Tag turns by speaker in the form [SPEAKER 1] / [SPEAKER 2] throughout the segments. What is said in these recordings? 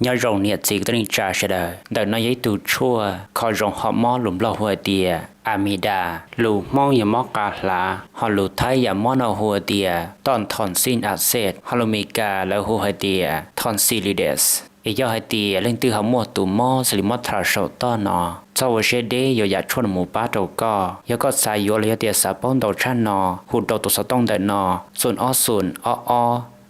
[SPEAKER 1] nhớ rồng nhiệt gì cái này trả sẽ đời đời nó giấy tù chua khỏi rồng họ mò lùm lo hùa tìa Amida lù mong ya mò cả là họ lù thái ya mò nào hùa tìa tòn thon xin acid họ lù mì cả là hùa tìa tonsillitis ý do hai tìa lên từ họ mua tù mò xử lý mò thảo sầu to nọ sau sẽ để yo ya chôn mù ba đầu co yo có sai yo lấy tìa sa bông đầu chăn nọ hụt đầu tụ sa tông đời nọ xuân o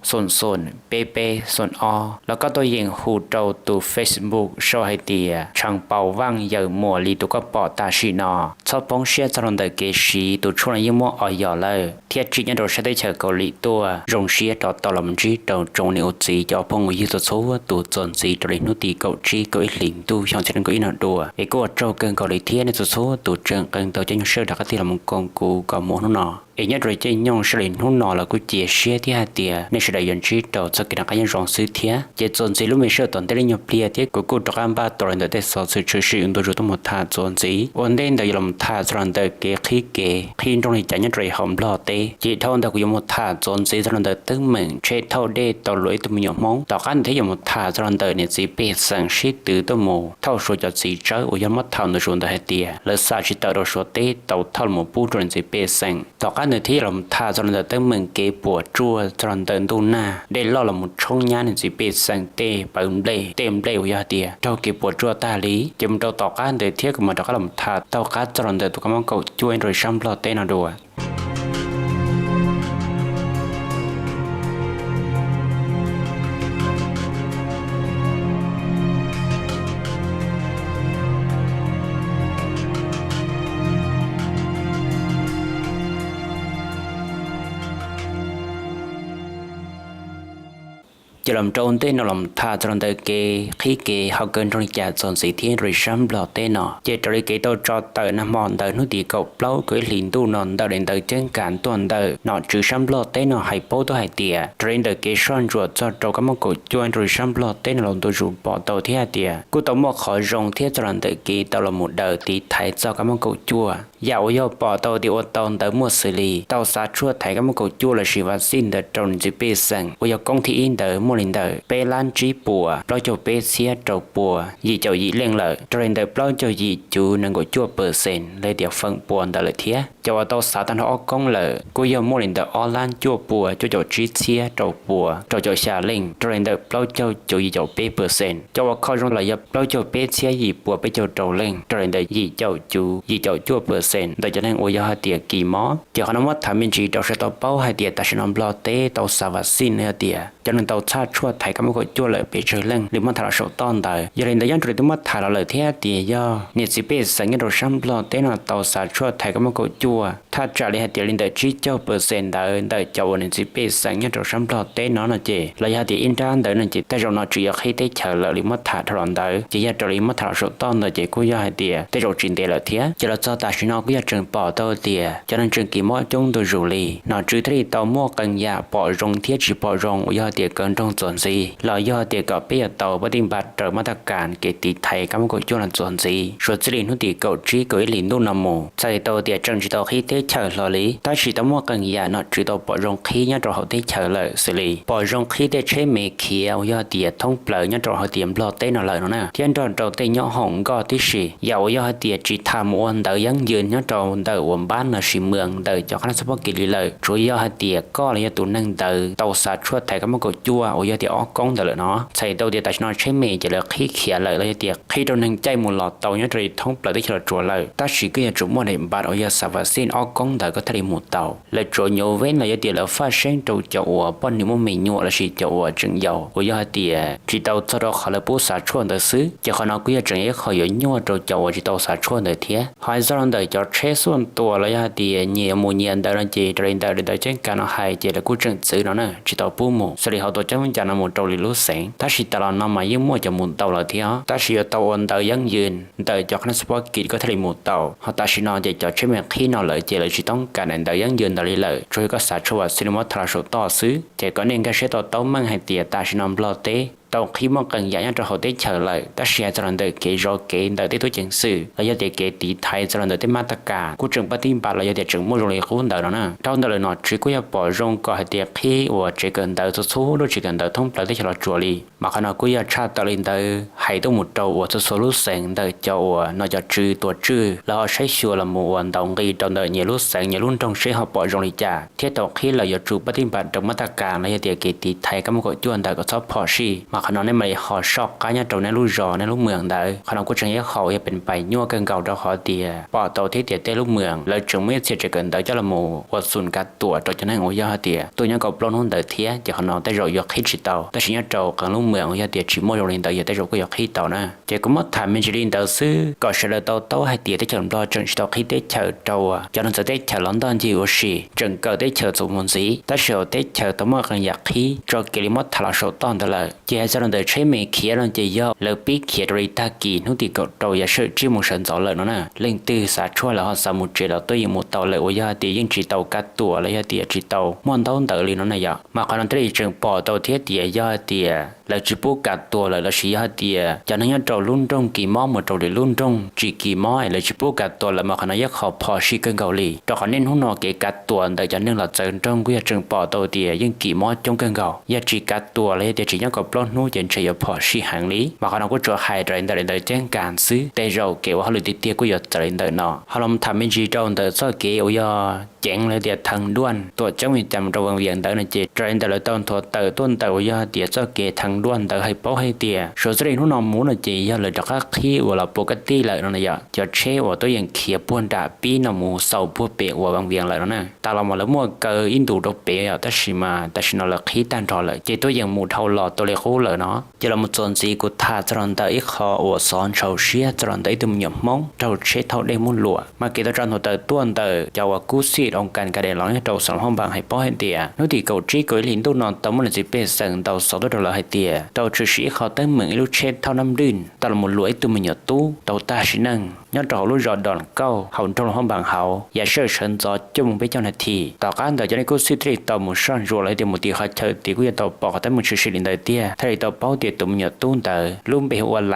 [SPEAKER 1] ส่วนเปเปส่วนอแล้วก็ตัวยิงหูโตตัว Facebook โชว์ให้เตียช่างเป่าว่างเยอะมัวลีตัวก็ปอตาชีนอชอบปงเชียจรนเดเกชีตัวช่วงยิ่งมัวอ่อยเลยเทียจีนโดใช้ได้เชิงเกาหลีตัวรงเชียต่อตลอดจีตัวจงในอุจีจะพงวิตัวโซ่ตัวจนจีตัวนุตีเกาจีเกาหลีตัวช่างเชิงเกาหลีหนตัวไอ้ก็โจเกินเกาหลีเทียในตัวโซ่ตัวเชิงเกินตัวจะยังเชื่อดักที่เรามึงกงกูก็มัวนั่นนออีกอย่างเลยจะย่องเฉลี่ยหุ่นนอแล้วก็เจียเชียที่หาเตียในสายยันจีโตจะกินอะไรยังรองซื้อเทียเจจนจีรู้ไม่เชื่อตอนเดลินยเปลี่ยที่กูตกันบ้าตัวเรนเดสอซื้อชื่อตัวจุดทั้งหมดท่าจนจีวันเดินเดยลมท่าจนเดเกขี้ตรงนี้จะยังใจหอมหล่อเตจีเท่าเดกูยมท่าจนจีจนเดตึ้งเหมือนเช็ดเท่าเดตัวรวยตัวมีหยกมองต่อกันที่ยมท่าจนเดเนี่ยจีเป็นสังชิตตื้อตัวโมเท่าส่วนจะจีเจ้าอุยมท่าในส่วนเดเตียและสาชิตตัวส่วนเตตัวเท่าหมู่ผู้จนจีเป็นสังต่อกันที่ลมท่าจนเดินตั้งเมืองเก็บปวดจั่วจนเดินดูหน้าได้ล่อละมุดช่องยาหนึ่งสิเป็นสังเตเปิ่มเล่เต็มเล่วิยาเดียเจ้าเก็บปวดจั่วตาลีจำเจ้าต่อการเดินเที่ยวกับมาต่อการลมท่าต่อการจนเดินตัวกำลังเก่าช่วยโดยช้ำรอเต้นเอาดูจะลำโจนเต้นลำท่าจนเดเกขี้เกเขาเกินตรงจ่าจนสีเทียนริชัมบลอเต้นอเจตริเกโตจอเตอร์น้ำมอนเตอร์นุตีกบเปล่าเกยลินตู้นอนเตอร์เดินเตอร์เจ้งการตัวนเตอร์นอจือชัมบลอเต้นอไฮโปตัวไฮเตียเทรนเดอร์เกชอนจวดจอดโจก็มากดจวนริชัมบลอเต้นลงตัวจูปอเตอร์ที่ไฮเตียกูต้องมอขอรงเทียจนเดเกตอลมุดเดอร์ตีไทยจอก็มากดจัวอย่าวยอปอเตอร์ที่อดตอนเตอร์มัวสิลีเตอร์สาชัวไทยก็มากดจัวและชีวสินเดอร์จนจีเปซังวยกงที่อินเดอร์มัวลินเดอร์เปลันจีปัวเราจะเปเสียเจ้าปัวยี่เจ้ายี่เลี้ยงเลยเทรนเดอร์เราจะยี่จูนั่งก็จั่ว%เลยเดี๋ยวฟังปวนเดอร์เลยเทียจะว่าตัวสาตันออกกงเลยกูยอมมัวลินเดอร์ออลันจั่วปัวจะจีเสียเจ้าปัวจะชาลิงเทรนเดอร์เราจะยี่เจ้าเป%จะว่าข้อจงเลยเราจะเปเสียยี่ปัวไปเจ้าลิงเทรนเดอร์ยี่เจ้าจูยี่เจ้าจั่ว%แต่จะนั่งโอยาเตียกี่มอจะขนมวัดทำเป็นจีเราจะตัวเป้าให้เตียแต่ฉันนำบลอเต้ตัวสวัสดิ์สินเตียจะนั่งตัวชาติชั่วไทยก็ไม่เคยจั่วเลยไปเชื่อเรื่องหรือมันถ่ายโชว์ตอนใดอย่าเล่นแต่ยันตรีตัวมันถ่ายเราเลยเทียเตียย่อเนี่ยสิเป็นสัญญาเราช้ำบลอเต้นตัวสาชั่วไทยก็ไม่เคยจั่วถ้าจะเล่นเตียเล่นแต่จีเจ้า%ได้เจ้าเนี่ยสิเป็นสัญญาเราช้ำบลอเต้นนั่นเจระยะที่อินทานเดินนั่นเจแต่เราหน้าจีอยากให้ได้เฉลยหรือมันถ่ายทรอนได้จะยัดเราหรือมันถ่ายโชว์ตอนได้เจกูอยากให้เตียแต่เราจินเตียเลยเทียจะเราจะตัดสินเอาก็อยากจึงปอตัวเตียจะนั่งจึงกี่ม้อจงตัวจุลีหน้าจีที่ตัวม้อกันยาปอรงเทียจีปอรงอยากเตียเกินตรงส่วนซีเราอยากเตียกับเปียตัวปฏิบัติเติมมาตรการเกติไทยก็ไม่ก็จุลันส่วนซีส่วนจีนหุ่นตีเกาจีเกยลินดูนำมูใจตัวเตียจังจีตัวขี้เตเฉลยแต่ชีตัวม้อกันยาหน้าจีตัวปอรงขี้ยันตัวเขาเตเฉลยสิลีปอรงขี้เตเชเมเขียวอยากเตียท่องเปล่ายันตัวเขาเตียมบลอเต้นอะไรนั่นน่ะที่ยันตัวเตย่อหงก็ที่สี่อยากเตียจีทำวันเตยังยืนยันตัวเตวันบ้านน่ะสิเมืองเตจากคณะสปอกิริเลยช่วยอยากเตียก็เลยตัวนั่งเตตัวสาชั่วไทยก็ไม่ก็จั่วอยากเตียออกกงเตเลยเนาะใส่ตัวเตียแต่ฉันใช้เมย์จะเลยขี้เขียเลยเตียขี้ตัวนั่งใจมุนหลอดตัวยันตัวท่องเปล่าที่เราจั่วเลยแต่สิก็ยังจุ่มว่าในบ้านอยากสาวสินออกกงเตก็ทะเลหมดตัวเลยจั่วโยเว้นเลยเตียเลยฟ้าเส้นตัวจั่วป้อนนิ้วมันไม่ยัวเลยสิจั่วจึงยาวอยากเตียจีตัวจะรอเขาเลยผู้สาชั่วเตซื้อจะเขาเราก็ยังจึงยังเขาอยู่ยัวตัวจั่วจีตัวสาชั่วเตเทียหายจะรันเตจะเชื่อส่วนตัวเลยอยากเตียเนียมูเนียนเดินจีเดินเดินเช่นการหายเจเลยกูจึงซื้อแล้วเนอะจีตัวผู้หมู่สุดที่เขาตัวเจ้ามันจะนำมุนตัวลิลุเสงถ้าสิตลอดนำมายิ่งมั่วจะมุนเตาเลยเทียถ้าสิตัวอันเตยังยืนเตจากนั้นสปอร์กิจก็ทะเลหมุนเตาเขาตาชินอนจะใช้เมื่อขี้นอนเลยเจเลยจีต้องการเตยังยืนเตเลยช่วยก็สาชวดสินวัตรสุต่อซื้อเจก็เน้นการใช้ตัวเต้ามั่งให้เตียตาชินอนบลอเต tàu khi mà cần giải cho họ tới chờ lại ta sẽ cho lần tới kế rõ kế tới tới chính sự là do để kế tí thay cho lần tới mà tất cả cú trường bắt tin bà là do để trường mua rồi cũng đỡ đó nè trong đó là nó chỉ có bỏ rong có hai tiệc khi và chỉ cần tới số đôi chỉ cần tới thông tới cho nó chùa li mà khi nào cũng cha tới lên tới hai tới một trâu và số lúc sáng tới cho nó cho trừ tuổi trừ là họ sẽ sửa là một vận động gì trong đời nhiều lúc sáng nhiều lúc trong sẽ họ bỏ rong đi trả thiết tàu khi là do chủ bắt tin bà trong mắt tất cả là do để kế tí thay các một chuyện tới có shop bỏ xì mà khi nào nên mày họ shop cá nhân trong nên lúc giò nên lúc mường đấy khi nào cũng chẳng nhớ họเป็นไปยั่วกันเก่าเราhọ tiề bỏ tàu thiết tiề tới lúc mườngเลยchúng mới sẽ chỉ cần tới cho là một vật sùn cả tuổi cho cho nên ngồi do tiề tôi nhớ cậu plon hôn tới thiết chỉ khi nào tới rồi giọt khí chỉ tàu tới chỉ nhớ trâu cần lúc mường ngồi do tiề chỉ mua rồi lên tới giờ tới rồi có giọt khí tàu nè chỉ cũng mất thảm mình chỉ lên tàu xứ có sẽ là tàu hay tiề tới chừng đó chừng tàu khí tới chờ trâu cho nên sẽ tới chờ london London chỉ có gì chừng cỡ tới chờ dùng món gì ta sẽ tới chờ tàu mất cần giọt khí cho cái mất thà là số toàn đó là chỉ cho nên tới chế mình kia là chỉ do lỡ biết kia rồi ta kỳ nó thì cậu trâu giả sử chỉ một sân gió lợn nó nè lên từ xã chua là họ sản một chế là tôi một tàu lợn ở gia thì những chỉ tàu cá tua là gia thì chỉ tàu món tàu tàu liền nó này vậy mà còn tới trường bỏ tàu thiết thì gia thì là chỉ bố cá tua là chỉ gia thì cho nên trâu luôn trong kỳ mò một trâu để luôn trong chỉ kỳ mò là chỉ bố cá tua là mà còn nó họ bỏ xí cân gạo lì cho họ nên hôm nọ cái cá tua để cho nên là trường trong cái trường bỏ tàu thì những kỳ mò trong cân gạo gia chỉ cá tua là thì chỉ nhớ có plon nuôi trên chỉ bỏ xí hàng lý mà còn nó có cho hai rồi để trên cản xứ để rồi kiểu họ lười tiết của giờ trở nên nọ họ làm thầm bên gì trong đời sau kiểu giờ chén là để thằng đoanตัวเจ้ามีจำระวังเวียนแต่ในเจตระแต่ละตอนตัวเตอต้นเตอยาเดียเจ้าเกทางด้วนแต่ให้ป้อให้เตียส่วนสิ่งที่น้องมูนเจียเลยจากขี้ว่าเราปกติเลยนั่นแหละจะเชื่อว่าตัวอย่างเขียบปวนดาปีน้องมูเศร้าปวดเปะว่าบางเวียนเลยนั่นนะแต่เรามาแล้วมัวเกออินดูเราเปะแต่ชิมาแต่ชินเราขี้ตันทอเลยเจตัวอย่างมูเท่าหลอดตัวเล็กคู่เลยเนาะจะเรามาจนสีกุธาจรันแต่อีกคอว่าซ้อนเฉาเชียจรันแต่ตุ่มหยบมองเจ้าเชื่อเท่าได้มุ่นหลัวมาเกิดจรันหัวเตอต้นเตอจะว่ากู้ซีดองกันกระเด็นร้อนให้เราสองห้องบางให้ป้อให้เตียนู้ที่เกาจีกุยลินตู้นอนตมันจะเป็นสั่งเราสองตัวเราให้เตียเราชื่อสีเขาเต้เหมือนลูกเช็ดเท่าน้ำดื่นแต่เราหมดรวยตัวมันหยดตู้เราตาชินังย้อนเราลูกรอดอนเก้าเขาtrongห้องบางเขาอย่าเชื่อฉันจอจมุ่งไปเจ้าหน้าที่ต่อการแต่จะได้กู้ซีที่เราหมดซ่อนรัวเลยเดี๋ยวหมดตีเขาเธอตีกูจะเราปอกแต่มันชื่อสิลินเตียถ้าเราเป้าเตียตัวมันหยดตู้เตอลุ่มไปหัวไหล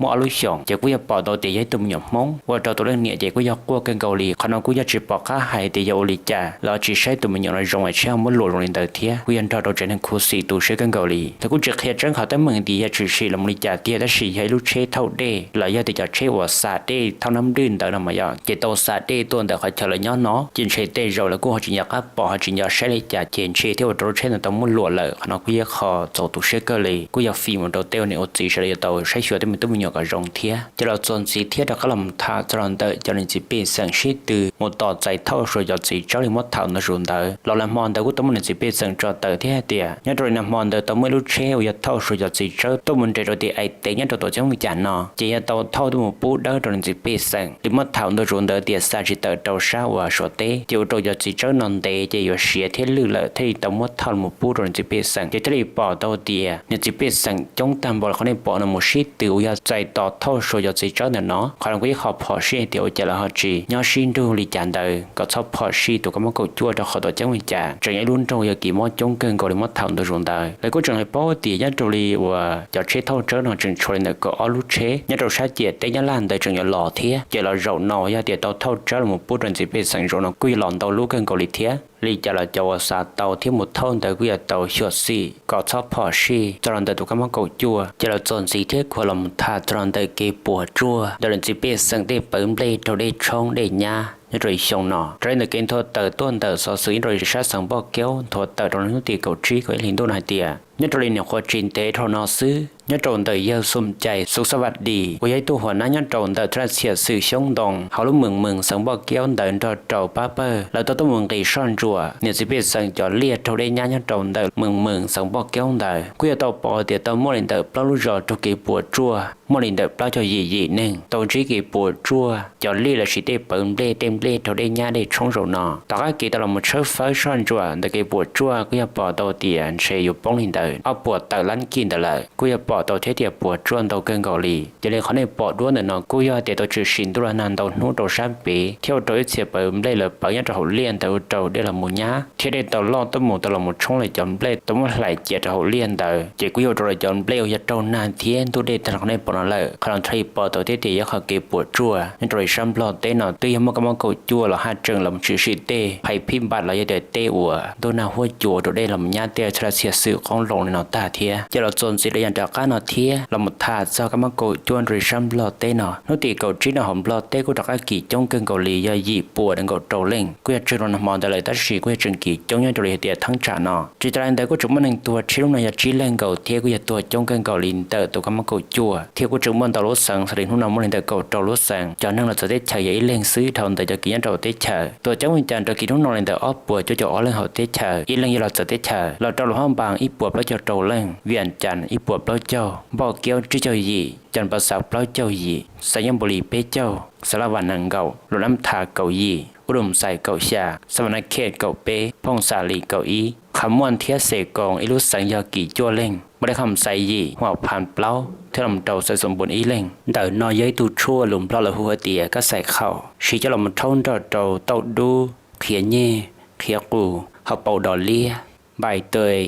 [SPEAKER 1] มั่วลูกช่องจะกูจะปอกตัวเตียตัวมันหยดมงว่าเราตัวเรื่องเนี่ยจะกูจะกู้กันเกาหลีขณะกูจะจีบปอกข้าหายเตียโอลิจ่าเราจีใช้ตัวมันหยดในรงไอเช่ามันหลุดลงในเตียกูยันเราจะนั่งคู่ซีตัวเชื่อกันเกาหลีแต่กูจะเคลียร์จังเขาแต่เมืองดีจะจีซีลงในจ่าเตียแต่สีให้ลูกเช่เท่าเด้เราอยากจะเช่ว่าซาเด้เท่าน้ำดื่นแต่เราไม่อยากจะโตซาเด้ตัวแต่เขาเฉลยย้อนเนาะจินเช่เต้เราแล้วกูเขาจินอยากอัพปอเขาจินอยากใช้เลยจ่าเจนเช่ที่ว่าตัวเช่เนี่ยต้องมันหลุดเลยขณะกูอยากขอโจตัวเชื่อกันเลยกูอยากฟีมันตัวเต้เนี่ยอดจีเฉลยตัวใช้ชัวร์ที่มันต้องมีอยู่กับรงเทียจะเราจนสีเทียเราก็ลำท่าจรันเตอจะเรียนจีเป็นสังชีตือหมดต่อใจเท่าส่วนจะจีเจ้าเลยมดเท่าในรุ่นเตอเราละมอนแต่กูต้องมันจีเป็นสังจอเตอเทียเตียยันโดยนำมอนเตอต้องไม่รู้เชี่ยวยัดเท่าส่วนจะจีเจ้าตัวมันจะโดยที่ไอเตยันตัวจังวิจารณ์เนาะจะยัดตัวเท่าตัวมันปูเดอร์โดยจีเป็นสังหรือมดเท่าในรุ่นเตอเตียซาจิเตอตัวชาวว่าชัวเตจะตัวจะจีเจ้านอนเตจะอยู่เสียเทียลือเลยที่ตัวมดเท่ามันปูโดยจีเป็นสังจะได้ปอตัวเตียเนี่ยจีเป็นสังจงตามบอลเขาในปอนมุชิตือยัดใจต่อเท่าส่วนจะจีเจ้าเนี่ยเนาะเขาต้องไปขอพอเสียเดียวจะละหัจีย้อนชินดูลิจานเตอก็ชอบพอชีตัวก็มันก็จั่วตัวเขาตัวจังวิจารจะยังรุ่นตรงอย่างกี่มอจงเกินก็เลยมดเท่าตัวรุ่นเตอแล้วก็จังให้ป้อตียันตัวลีว่าจะเช็ดเท่าเจ้าหน่อยจึงช่วยเนี่ยก็เอาลูกเช็ดยันตัวชาเจียแต่ยันล้านเตอจึงอย่าหล่อเทียจะเราเราหน่อยยันเดียตัวเท่าเจ้าหมู่ปุ๊ดจนสิเป็นสังโจนกุยหลอนตัวลูกเกินก็ลิเทียลีจะเราจะว่าซาเตาที่หมดเท่าแต่กุยเตาชดซีก็ชอบพอชีจรันเตอตัวก็มันก็จั่วจะเราจนสีเทียควาลมท่าจรันเตอเก็บปวดจั่วเดินสิเป็นสังได้เปิ่มได้เราได้ช่องได้ยาrồi xong nọ rồi được kiến thuật tờ tuần tờ so sánh rồi sát sáng bao kéo thuật tờ trong những tiền cầu trí của liên đô này tiền nhất rồi nhiều khoa trình tế thọ nó xứ nhất trộn tờ yêu sum chạy suốt sạch đi với tu hoàn nhất trộn tờ tra xét sự sống động họ lúc mừng sáng bao kéo tờ cho trầu ba bơ là tôi mừng cái son rùa nếu chỉ biết sáng cho liệt thâu đây nhất trộn tờ mừng sáng bao kéo tờ quy tàu bỏ tiền tàu mua lên tờ bao lúc rồi cho cái bùa chua mua lên tờ bao cho gì nên tàu chỉ cái bùa chua cho liệt là chỉ để bấm lê tem lê thâu đây nhá để chống rồi nọ tao cái kia tao là một số phơi son rùa tờ cái bùa chua quy bỏ tàu tiền sẽ dùng bóng lên tờ เอาปวดเตอลั่นกินแต่เลยกูอย่าปอดตัวเทียเดียปวดจวนตัวเกินเกาหลีจะเลยเขาในปอดด้วนเนาะกูอย่าเดี๋ยวตัวจืดชินตัวนั้นตัวนู้ตัวซ้ำปีเที่ยวตัวเสียไปได้เลยไปยันตัวเลี้ยนแต่ตัวได้ละมุญญาเที่ยวได้ตัวล่อตัวหมูตัวละมุญช่องเลยจนเปลตัวมันไหลเจียตัวเลี้ยนแต่เจ้ากูอย่าตัวจนเปลอย่าตัวนานเทียนตัวได้แต่เขาในปอดเลยขณะที่ปอดตัวเทียเดียเขาเก็บปวดจั่วนั่นตัวซ้ำปลอดเต้เนาะตัวยังมันก็มันเกาจั่วเราหาเจิงลำชื่อชิเต้ไผ่พิมพ์บัตรเราจะเดือดเต้อัวตัวน่าหัวจั่วตัวได้ลำญาเต้ชราเสียสื่อของลงในนอตาเทียจะเราจนสิเรายันจากการนอเทียเราหมดท่าเจ้าก็มันเกาจั่วหรือซ้ำปลอดเต้เนาะนุติเกาจีนหอมปลอดเต้กูจากกี่จงเกินเกาหลีย่อยยี่ปวดเกาโตเล่งกูอยากเจอเรามองแต่เลยตัดสีกูอยากจึงกี่จงยังตัวเดียทั้งจานเนาะจีตรันแต่กูจุ่มมันหนึ่งตัวชิ้นลงในยาจีเล่งเกาเทียกูอยากตัวจงเกินเกาหลีเตอตัวก็มันเกาจั่วเทียกูจุ่มมันตลอดสังสรินหุ่นน้ำมันเตอเกาตลอดสังจานนั่งเราจะได้เฉยเล่งซื้อทอนแต่จะกี่ยันเราได้เฉยตัวเจ้าวิญญาณตัวกี่ทุ่งนอนเตออ้อปวดจะอ้อเล่งเขาได้เฉยอีเล่งเราจะได้เฉยเราตลอดห้องบางอีปวดแล้วจะโตเล่งเวียนจันอีปวดแล้วเจ้าบอกเกี้ยวจีเจ้ายี่จันภาษาแล้วเจ้ายี่สายบุรีเป้เจ้าสารวันนังเก่าหลุดน้ำทาเก่ายี่อุดมใส่เก่าชาสวรรค์เขตเก่าเป้พงศาลีเก่าอีคำมวนเทียเสกองอิรุสังยากีจั่วเล่งไม่ได้คำใส่ยี่หัวผ่านเปล่าเท่าลำเตาใส่สมบูรณ์อีเล่งเดินนอยยัยตูชั่วหลุมเปล่าละหัวเตียก็ใส่เข้าชีจะลำมันท่องเตาเตาดูเขียนเย่เขียกูเขาเป่าดอลเลียใบเตย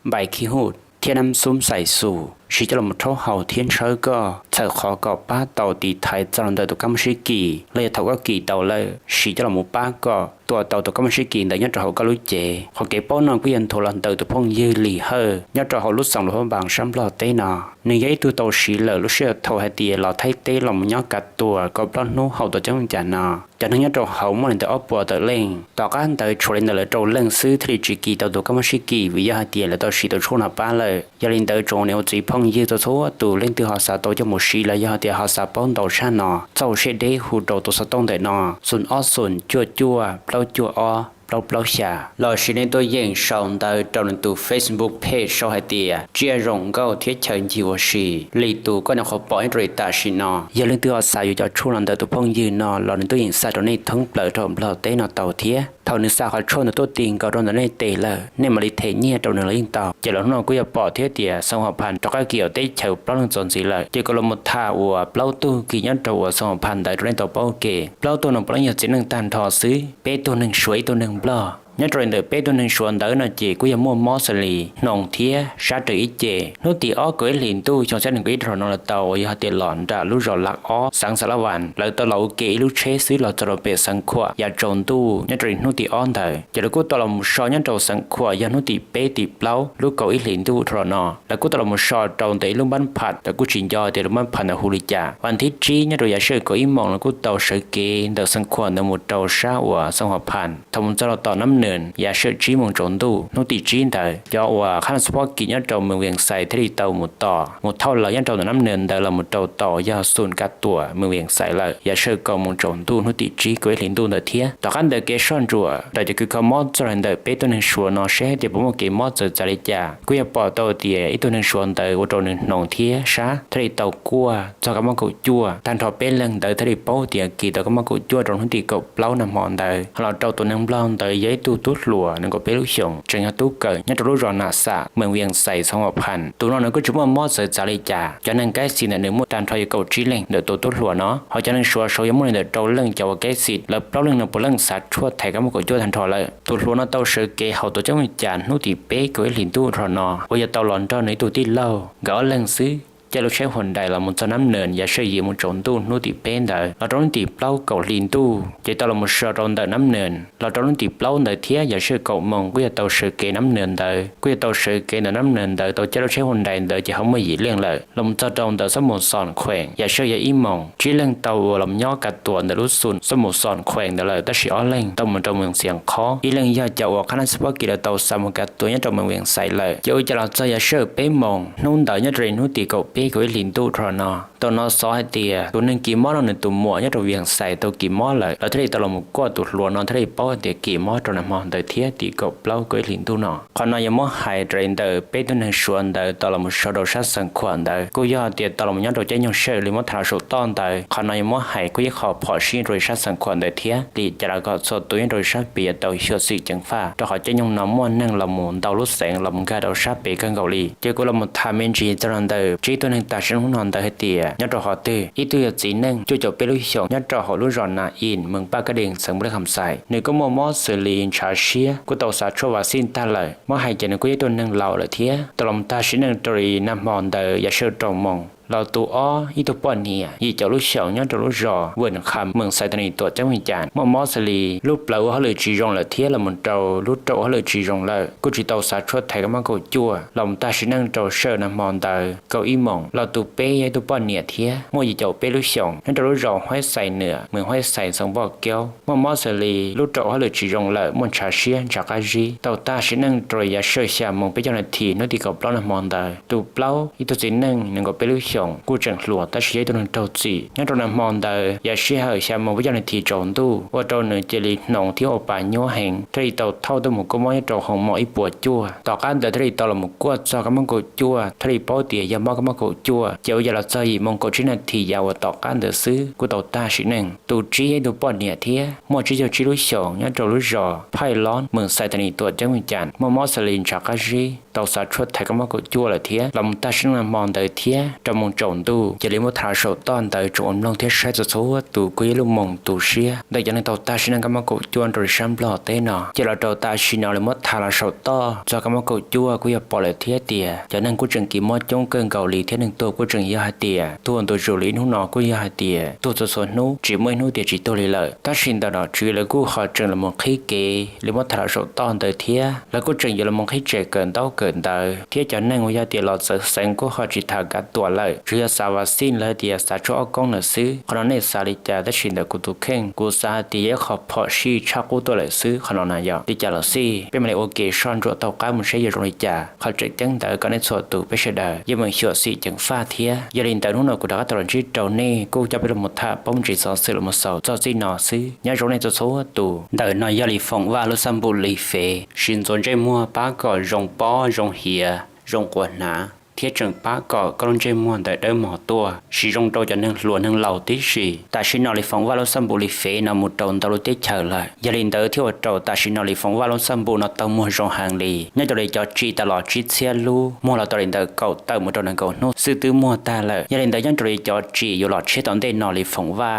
[SPEAKER 1] ใบขี้หูดเทียนน้ำซุ้มใส่สู่ชีจะลำท่องเห่าเทียนเชอก็เธอขอกับป้าเตาตีไทยจำได้ตัวกำชิกีเลยเท่าก็กี่เตาเลยชีจะลำมูป้าก็ตัวเตาตัวกำชิกีแต่ยัดเขาก็รู้เจเขาเก็บป้อนนอนก็ยันโทรลันเตอตัวพงยืหลีเฮยัดเขาลุสั่งหลวงบางซ้ำหล่อเต้นอในยัยตัวเตาชีเลยลุเชื่อเท่าให้เตียเราไทยเต้ลำยัดกัดตัวก็ปล้อนนู้เขาตัวเจ้าจานอจากนั้นยัดเขามันแต่อ้อปัวตัวเล่งต่อการเตยชวนเลยตัวเล่งซื้อที่จีกีเตาตัวกำชิกีวิยาเตียแล้วตัวชีตัวชั่วหน้าป้าเลยยันเตยจงเนี่ยจีพงยืตัวทั่วตัวเล่งตัวหาสาตัวจะหมดชีเลยยัดเตียหาสาป้อนตัวชานอเจ้าเชดเดหูตัวตัวสตองแต่นอส่วนอ้อส่วนจั่วเราจั่วอ้อเราชาเราชิในตัวยังส่ง到ตัว Facebook page สให้เตียเจียรงก็เทียเชิญจีวชีลีตัวก็นำเขาปล่อยโดยตาชินออย่าลืมตัวสายอยู่จะช่วงนั้นตัวพงยืนนอเราในตัวยังสายตัวนี้ทั้งเปลือกทองเราเต้นเต่าเทียเท่านี้สาเขาช่วงตัวติงก็โดนตัวนี้เตะเลยเนี่ยมาลิเทเนี่ยตัวนึงลิงเต่าเจริญนอก็อย่าปล่อยเทียเตียสองพันตะก้าเกี่ยวเตะเฉาปล้องจนสีเลยเจก็ลงมาท่าวัวเปล่าตู้กี่ยันตัวสองพันได้ตัวนี้ตัวเป้าเก๋เปล่าตัวหนึ่งปล้องอย่างจีนึงตันทอซื้อเป้ตัวหนึ่งสวยตัวหนึ่งเปล่าnhất rồi đợi bé tôi nên xuân tới là chị cũng mua món xử lý nòng thía sát từ ít chị nếu tỷ ó cưới liền tu trong sách đừng rồi nó là tàu giờ tiền lọn trả lúc rồi lạc ó sáng sớm là vàn lại tàu lẩu kỹ lúc chế xứ là tàu bể sáng khoa giờ trộn tu nhất rồi nếu tỷ on thời giờ lúc tàu là một sò nhất tàu sáng khoa giờ nếu tỷ bé tỷ plau lúc cậu ít liền tu rồi nó là tàu là một sò trộn tới lúc bán phạt là chuyện do thì lúc bán phạt là huli trảวันที่จีnhất rồi giờ sơ có ý mong là tàu sơ kỹ tàu sáng khoa là một tàu sao và sang hợp phản thông cho tàu nămอย่าเชื่อจีมงจนดูนุติจีนแต่ยอว่าขั้นสปอร์ตกินยันเจ้าเมืองเวียงใส่ที่เตาหมดต่อหมดเท่าเรายันเจ้าน้ำเนินแต่เราหมดเตาต่อยาส่วนกัดตัวเมืองเวียงใส่เลยอย่าเชื่อกมงจนดูนุติจีก็เห็นดูเดียต่อกันเดเกชอนจัวแต่จะคือเขามอดจะเห็นเดเป้ตัวหนึ่งชัวนอเช่เดี๋ยวผมว่าเกมอดจะจริจ่ากูอยากปอตัวเดียอีตัวหนึ่งชวนเตว่าตัวหนึ่งนองเทียช้าที่เตากัวจะก็มากูจัวทันทอเป็นเรื่องเตที่เป้าเดียกี่ตัวก็มากูจัวตรงนุติกบเล้าน้ำมอนเตเราเตาตัวหนึ่งเล้าเตย้ายตู้ตุ้ดหลัวนั่นก็เป็นลูกชงจึงให้ตู้เกิดยัดรู้รอนาสะเมืองเวียงใส่สองพันตัวนั้นก็จุ่มมอดใส่จาริจ่าจากนั้นแก่สินในมุดการทอยเก่าจีเล่งเดือดตัวตุ้ดหลัวเนาะเขาจะนั่งชัวโชยมุดเดือดโตเรื่องเจ้าแก่สิแล้วเปล่าเรื่องนั้นเปล่าเรื่องสัตว์ชั่วไทยก็มากูจัวทันทอเลยตัวหลัวนั้นเต้าเสือเกเขาตัวเจ้าวิจารนุติเป๊กก็ลินตู้รอเนาะว่าจะเต้าหลอนเต้าในตัวที่เล่าก็เรื่องซื้อจะเราใช้หุ่นใดเรามันจะน้ำเนินอย่าใช้ยีมันจนตู้นู้ติเป็นได้เราต้องตีเปล่าเก่าลินตู้จะต้องเรามันเชื่อตอนได้น้ำเนินเราต้องตีเปล่าได้เทียอย่าใช้เก่ามองก็จะต้องเชื่อเกน้ำเนินได้ก็จะต้องเชื่อเกน้ำเนินได้ตัวจะเราใช้หุ่นใดได้จะเขาไม่ยีเลี้ยงเลยเรามันจะตรงได้สมุนสอนแขวงอย่าเชื่ออย่าอีมองจีเลี้ยงเตาเราย่อกัดตัวได้รู้สุนสมุนสอนแขวงได้เลยแต่สิอ้อเลี้ยงต้องมันจะเมืองเสียงคออีเลี้ยงย่าจะว่าขนาดสปอร์กิเลเตาสามุกัดตัวนี้จะเมืองเวียงใส่เลยจะจะเราจะอย่าเชื่อเป๊มองนู่นได้ยัดเรียนนู้ตีเก่าเป๊ก็ลินตู้นอ ตัวนอซอให้เตียตัวนึงกี่หม้อเราหนึ่งตัวหมวเนี่ยเราเวียงใส่ตัวกี่หม้อเลยแล้วที่ตลอดมุกก็ตัวหลวนนอนที่ป้อเตียกี่หม้อตัวน้ำมันเตยเทียตีกบเล่าก็หลินตัวนอขอนอยหม้อหายเตยเตยเป็นตัวหนึ่งชวนเตยตลอดมุกชดชัดสังขวัญเตยกูยอเตียตลอดมุกเนี่ยเราจะยังเชื่อหรือมุกทาสุต้นเตยขอนอยหม้อหายกูยังขอพอชีโดยชัดสังขวัญเตยเทียตีจะเราก็สดตัวยังโดยชัดเปียเตยเชื่อสิจังฟ้าเราขอจะยังน้ำมันนั่งละมุนเตาลุแสงละมุนกาเราชัดเปียกันเกาหลีเจ้ากูละมุนทามินจีตลอดเตยจีตัวหนึ่งตัดชิ้นหุ่นนอนเตยให้เตียเนี่ยเราขอเตยอีตัวจีนั่งจู่ๆเป็นลูกชงเนี่ยเราขอรู้ร้อนนาอินเมืองปากกระเด้งสังเบลคำใส่หนึ่งก็มอมอสลีนชาเชียกูเตาสาชัววาสินตาเลยมอหายใจหนึ่งกูยังตัวหนึ่งเหล่าเลยเทียตลอดตาชิ้นหนึ่งตรีน้ำมอนเตยอย่าเชื่อตรงมองเราตัวอ้ออีตัวป้อนเนี่ยยีเจ้าลูกเฉียวเนี่ยตัวลูกรอเวิร์นคำเมืองไซตานีตัวเจ้าวิญญาณมอสลีลูกเปล่าเขาเลยจีรงเลยเทียละมันเจ้าลูกเจ้าเขาเลยจีรงเลยกูจีเตาสาชัวไทยก็มากูจั่วเราตาชิ้นหนึ่งเจ้าเชื่อน้ำมอนเตยเก้าอีมองเราตัวเป้ยตัวป้อนเนี่ยเทียมอยีเจ้าเป้ลูกเฉียวนั่นตัวลูกรอห้อยใส่เนื้อเมืองห้อยใส่สองบอกเกี้ยวมอสลีลูกเจ้าเขาเลยจีรงเลยมันชาเชียนจากอาจีเตาตาชิ้นหนึ่งตัวยาเชื่อเสียมองไปเจ้าหน้าที่นั่นที่กับเปล่าน้ำมอนเตยตัวเปล่าอีตัวชิ้นหนึ่งหนึ่งก็เป้ลูกเฉียวกูจังหลวงแต่ใช้ตัวนึงเท่าจีงั้นตัวนั้นมองเตออย่าเชื่อเหรอใช่มองวิจารณ์ที่จงตู้ว่าตัวนึงจะลีหนองที่ออกไปยัวแหงที่ตัวเท่าตัวหมูก็ไม่ตัวของหมออีปวดจั่วต่อการเดินที่ตัวละหมูก็จะก็มันก็จั่วที่ป้อเตียยามก็มันก็จั่วเจ้าอย่าละใจมองก็ชิ้นนาทียาวต่อการเดินซื้อกูตัวตาชิ้นหนึ่งตัวจีให้ตัวป้อนเนี่ยเทียมอจีจะจีรู้สองงั้นตัวรู้รอไพ่ร้อนเมืองไซตานีตัวเจ้าวิญญาณมอสลินจากอาจีตัวสาชุดไทยก็มันก็จั่วเลยเทียลำตาชิ้นนั้นมองเตอเทียจะมองจงตู้จะเลี้ยงว่าทาโซตอนเตอจงลงเทียใช้จะโซ่ตู้กุยลูกมองตู้เชียได้ยังในตัวตาชิ้นนั้นก็มันก็จั่วโดยช้ำปลอดเต้นอจะเราตัวตาชิ้นนั้นเลยมัดทาโซต่อจะก็มันก็จั่วกุยปล่อยเทียเตียจากนั้นกูจึงกี่มอจงเกินเกาหลีเทียหนึ่งตัวกูจึงยาเตียตัวจูลีนุ่นอกูยาเตียตัวจะส่วนนู้จีไม่นู้เตียจีตัวเลยตาชิ้นตลอดจีเลยกูขอจึงละมองขี้เกยหรือมัดทาโซตอนเตอเทียแล้วกูจึงอย่าละมองขี้เจเกินเต้าเกินเตอเทียจะนั่งวิญญาณเตียเราจะแสงกูขอจิตหากัดตัวเลยเรือสาวสินเลยเตียสาชัวกงหนังสือขณะนี้สาลิจาได้ชินเดกูตุเข่งกูสาเตียขอพอชีชักกูตัวเลยซื้อขณะนั้นยอดิจาลซีเป็นมันโอเคช้อนจั่วเต้าก้ามันใช้ยาโรนิจาเขาจะจังเตอกันในส่วนตัวไปเฉยๆยังมันเชื่อสิจังฟ้าเทียยาลินเตอร์นู่นกูดักตอนที่เจ้าเน่กูจะไปลงมุท่าป้อมจีสอนสื่อลงมาสาวเจ้าจีนอซื้อยาโรนิจะโซ่ตัวเดินนอยาลิฟงว่าลุซัมบุลีเฟชินจนใจมัวป้าก่อรงป้อรงเฮียรงกวนหนาเทียจังป้าก่อก็ลงใจมัวแต่เดิมหมอตัวสีรงโตจะนึ่งหลวนนึ่งเหล่าที่สีแต่ชินอลิฟงว่าลุซัมบุลีเฟนมุดโตนตลุติเฉยเลยยาลินเตอร์ที่ว่าโตแต่ชินอลิฟงว่าลุซัมบุนอตมัวรงหางลีนี่จะเลยจอจีตลอดจีเซียลูมัวเราตลินเตอร์เก่าเติมมุดโตนึงเก่าโน้ซื้อตื้อมัวตาเลยยาลินเตอร์ยังจะเลยจอจีอยู่หลอดเชื่อตอนเดนอลิฟงว่า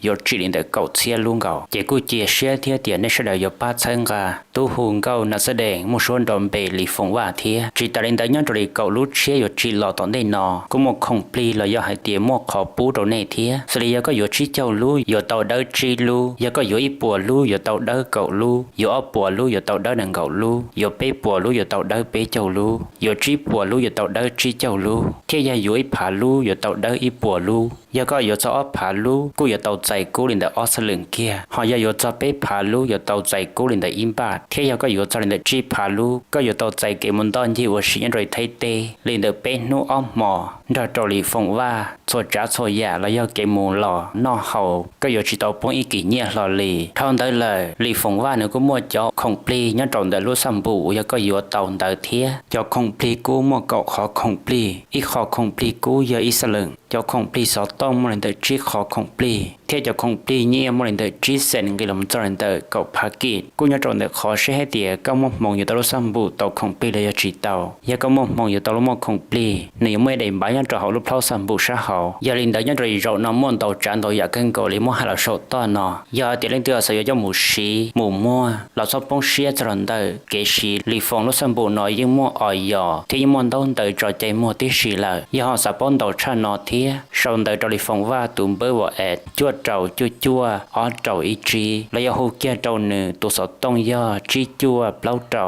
[SPEAKER 1] 有指令的狗切路狗，结果解释贴点的是了有八层个，都红狗那是的，木说东北里风瓦贴，只打领的样子里狗路切有指老到内喏，ก็木空ปลี了要还点木ขอปู到内贴，所以ก็有指叫路，有到的指路，也个有一波路，有到的狗路，有二波路，有到的能狗路，有北波路，有到的北叫路，有指波路，有到的指叫路，贴也有一爬路，有到的一波路。也个有做爬路，กู有到在古林的二十零kia，好也有做北爬路，有到在古林的一百，天也个有做林的几爬路，个有到在给门当地我实验在睇地，林的北努安毛，这道理风话，做假做假了要给门了，那好，个有知道帮一几年了哩，看到了，李风话呢个莫叫空ปลีเนี่ยตรงแต่รู้สัมบู也个有到的天，叫空ปลีกู莫搞ขอ空ปลีอีขอ空ปลีกู有一สลึง叫空ปลีสอต้องมันเดจีขอ空ปลีเทียจะ空ปลีเนี่ยมันเดจีเซนกิลมจรันเดกับภากิจกูเนี่ยตรงแต่ขอใช้ให้เดียก็มองอยู่ตลอดสัมบูต่อ空ปลีเลยจีเตายังก็มองอยู่ตลอดมอง空ปลีนี่ไม่ได้บ้ายังจะหาลูกเพลาสัมบูชาเขาอย่าลินเดยังจะเราน้ำมันต่อจานต่ออยากกันก่อเลยมั่วหาเราโชดต้อนเนาะอย่าเดี๋ยวเล่นตัวใส่ยาหมูชีหมูมั่วเราชอบป้องเชียจรันเดเกชีลีฟองลูกสัมบูน้อยยิ่งมั่วอ่อยยอที่ยิ่งมันต้องเดจอใจมั่วที่ชีเลยอย่าหาสะป้อนต่อชาเนาะเทียชนเดจอลีฟองว่าตุ่มเบอร์ว่าแอดจั่วเจ้าจั่วอ๋อเจ้าอีจีแล้วอย่าหูเกี่ยเจ้าหนึ่งตัวสอดต้องย่อจีจั่วเปล่าเจ้า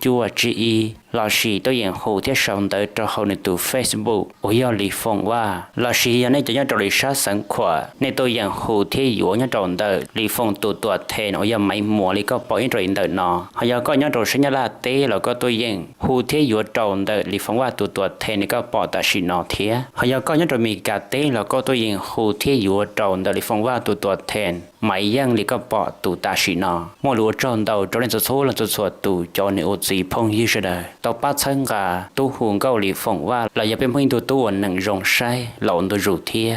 [SPEAKER 1] จั่วจีอีแ老师都用后天上的之后呢，读 Facebook， 我要离峰ว่า老师要呢就要做理查สังขวาในตัวอย่าง后天อยู่เนี่ยจน的离峰ตัวแทน我要ไม่มัวเลยก็ปล่อยตัวเองเดินเนาะเขาอยากก็เนี่ยตัวสัญลักษณ์เต้แล้วก็ตัวอย่าง后天อยู่จน的离峰ว่าตัวแทนนี่ก็ปล่อยแต่สินอเทียเขาอยากก็เนี่ยตัวมีกาเต้แล้วก็ตัวอย่าง后天อยู่จน的离峰ว่าตัวแทนไม่ยังเลยก็ปล่อยตัวตาสินอมัวรู้จนเราจะเล่นจะโซ่แล้วจะสวดตัวจนในอุจีพงยี่สิได้ต่อป้าเชิงกาตัวหุ่นเกาหลีฟงว่าเราอย่าเป็นผู้หญิงตัวหนึ่งรงใช้หลอนตัวรูเทีย